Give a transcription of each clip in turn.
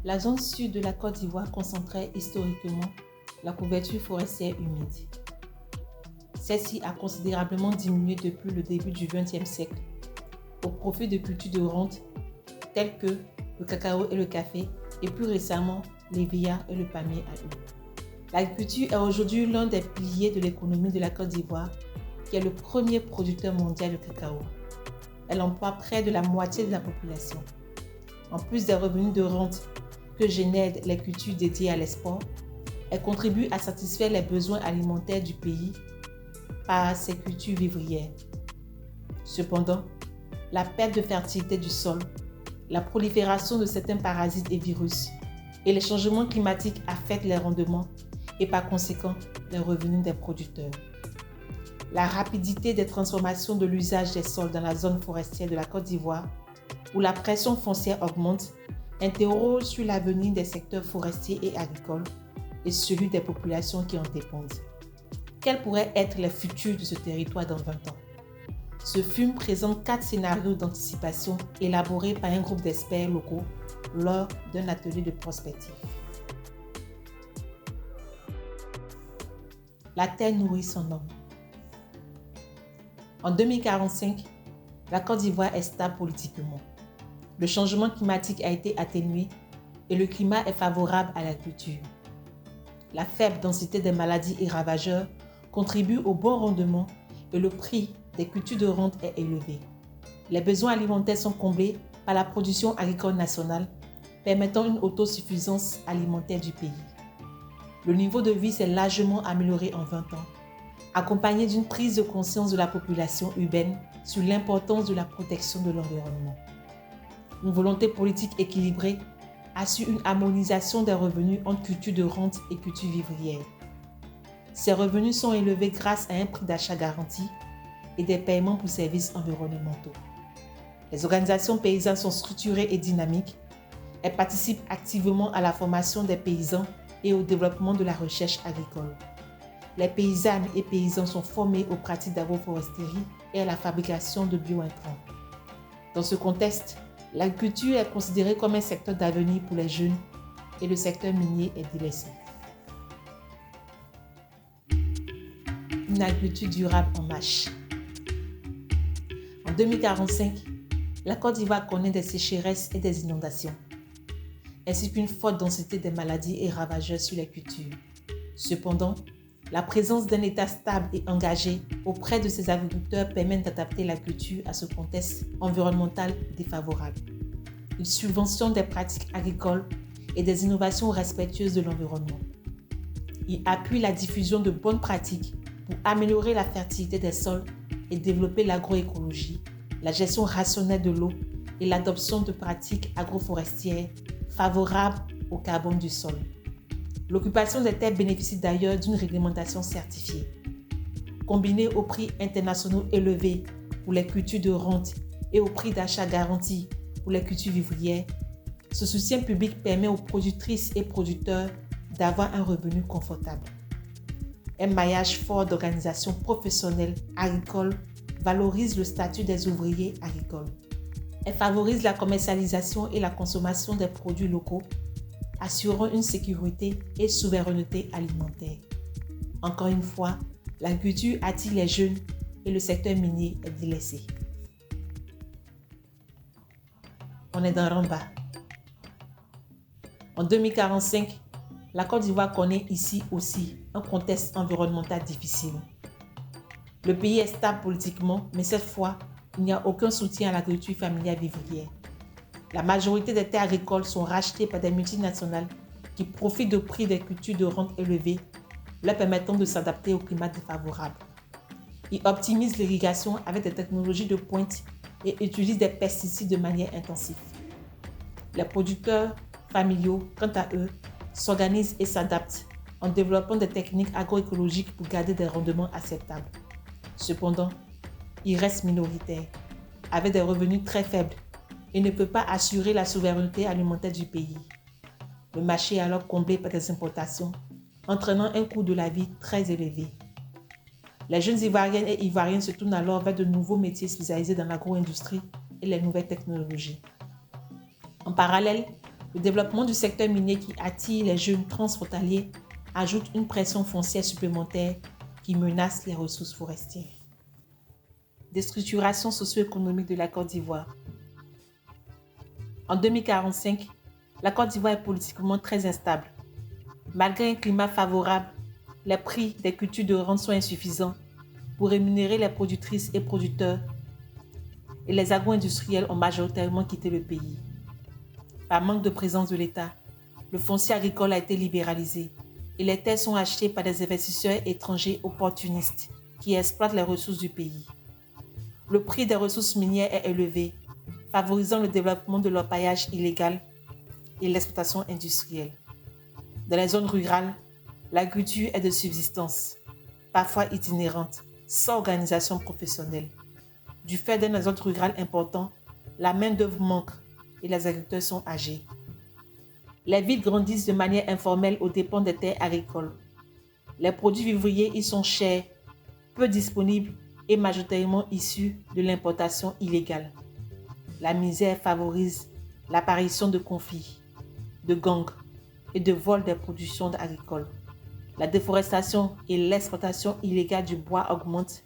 La zone sud de la Côte d'Ivoire concentrait historiquement la couverture forestière humide. Celle-ci a considérablement diminué depuis le début du XXe siècle au profit de cultures de rente telles que le cacao et le café et plus récemment l'évia et le palmier à huile. L'agriculture est aujourd'hui l'un des piliers de l'économie de la Côte d'Ivoire qui est le premier producteur mondial de cacao. Elle emploie près de la moitié de la population. En plus des revenus de rente que génèrent les cultures dédiées à l'export, elle contribue à satisfaire les besoins alimentaires du pays par ses cultures vivrières. Cependant, la perte de fertilité du sol, la prolifération de certains parasites et virus et les changements climatiques affectent les rendements et par conséquent les revenus des producteurs. La rapidité des transformations de l'usage des sols dans la zone forestière de la Côte d'Ivoire, où la pression foncière augmente, interroge sur l'avenir des secteurs forestiers et agricoles et celui des populations qui en dépendent. Quels pourraient être les futurs de ce territoire dans 20 ans? Ce film présente 4 scénarios d'anticipation élaborés par un groupe d'experts locaux lors d'un atelier de prospective. La terre nourrit son homme. En 2045, la Côte d'Ivoire est stable politiquement. Le changement climatique a été atténué et le climat est favorable à l'agriculture. La faible densité des maladies et ravageurs contribue au bon rendement et le prix des cultures de rente est élevé. Les besoins alimentaires sont comblés par la production agricole nationale, permettant une autosuffisance alimentaire du pays. Le niveau de vie s'est largement amélioré en 20 ans, accompagné d'une prise de conscience de la population urbaine sur l'importance de la protection de l'environnement. Une volonté politique équilibrée assure une harmonisation des revenus entre cultures de rente et cultures vivrières. Ces revenus sont élevés grâce à un prix d'achat garanti et des paiements pour services environnementaux. Les organisations paysannes sont structurées et dynamiques. Elles participent activement à la formation des paysans et au développement de la recherche agricole. Les paysannes et paysans sont formés aux pratiques d'agroforesterie et à la fabrication de biointrants. Dans ce contexte, l'agriculture est considérée comme un secteur d'avenir pour les jeunes et le secteur minier est délaissé. Une agriculture durable en marche. En 2045, la Côte d'Ivoire connaît des sécheresses et des inondations, ainsi qu'une forte densité des maladies et ravageurs sur les cultures. Cependant, la présence d'un État stable et engagé auprès de ses agriculteurs permet d'adapter la culture à ce contexte environnemental défavorable. Il subventionne des pratiques agricoles et des innovations respectueuses de l'environnement. Il appuie la diffusion de bonnes pratiques pour améliorer la fertilité des sols et développer l'agroécologie, la gestion rationnelle de l'eau et l'adoption de pratiques agroforestières favorables au carbone du sol. L'occupation des terres bénéficie d'ailleurs d'une réglementation certifiée. Combinée aux prix internationaux élevés pour les cultures de rente et au prix d'achat garanti pour les cultures vivrières, ce soutien public permet aux productrices et producteurs d'avoir un revenu confortable. Un maillage fort d'organisations professionnelles agricoles valorise le statut des ouvriers agricoles. Elle favorise la commercialisation et la consommation des produits locaux, assurant une sécurité et souveraineté alimentaire. Encore une fois, l'agriculture attire les jeunes et le secteur minier est délaissé. On est dans Ramba. En 2045, la Côte d'Ivoire connaît ici aussi un contexte environnemental difficile. Le pays est stable politiquement, mais cette fois, il n'y a aucun soutien à l'agriculture familiale vivrière. La majorité des terres agricoles sont rachetées par des multinationales qui profitent de prix des cultures de rente élevés, leur permettant de s'adapter au climat défavorable. Ils optimisent l'irrigation avec des technologies de pointe et utilisent des pesticides de manière intensive. Les producteurs familiaux, quant à eux, s'organisent et s'adaptent en développant des techniques agroécologiques pour garder des rendements acceptables. Cependant, ils restent minoritaires, avec des revenus très faibles et ne peuvent pas assurer la souveraineté alimentaire du pays. Le marché est alors comblé par des importations, entraînant un coût de la vie très élevé. Les jeunes Ivoiriennes et Ivoiriens se tournent alors vers de nouveaux métiers spécialisés dans l'agro-industrie et les nouvelles technologies. En parallèle, Le développement du secteur minier qui attire les jeunes transfrontaliers ajoute une pression foncière supplémentaire qui menace les ressources forestières. Déstructuration socio-économique de la Côte d'Ivoire. En 2045, la Côte d'Ivoire est politiquement très instable. Malgré un climat favorable, les prix des cultures de rente sont insuffisants pour rémunérer les productrices et producteurs et les agro-industriels ont majoritairement quitté le pays. Par manque de présence de l'État, le foncier agricole a été libéralisé et les terres sont achetées par des investisseurs étrangers opportunistes qui exploitent les ressources du pays. Le prix des ressources minières est élevé, favorisant le développement de l'orpaillage illégal et l'exploitation industrielle. Dans les zones rurales, l'agriculture est de subsistance, parfois itinérante, sans organisation professionnelle. Du fait d'un exode rural important, la main-d'œuvre manque et les agriculteurs sont âgés. Les villes grandissent de manière informelle aux dépens des terres agricoles. Les produits vivriers y sont chers, peu disponibles et majoritairement issus de l'importation illégale. La misère favorise l'apparition de conflits, de gangs et de vols des productions agricoles. La déforestation et l'exploitation illégale du bois augmentent,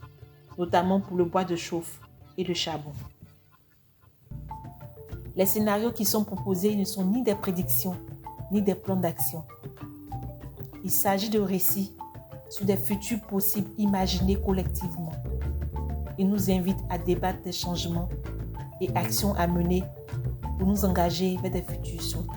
notamment pour le bois de chauffe et le charbon. Les scénarios qui sont proposés ne sont ni des prédictions, ni des plans d'action. Il s'agit de récits sur des futurs possibles imaginés collectivement. Ils nous invitent à débattre des changements et actions à mener pour nous engager vers des futurs souhaités.